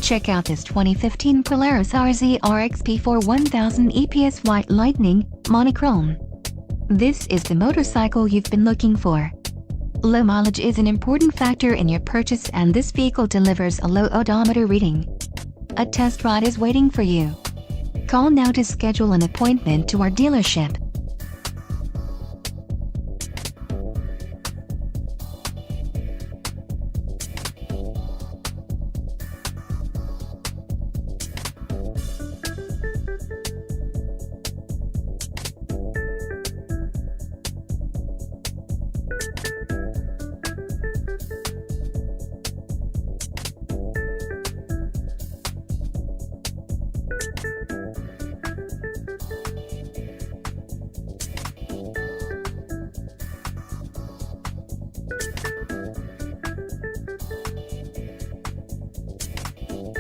Check out this 2015 Polaris RZR XP4 1000 EPS White Lightning Monochrome. This is the motorcycle you've been looking for. Low mileage is an important factor in your purchase, and this vehicle delivers a low odometer reading. A test ride is waiting for you. Call now to schedule an appointment to our dealership.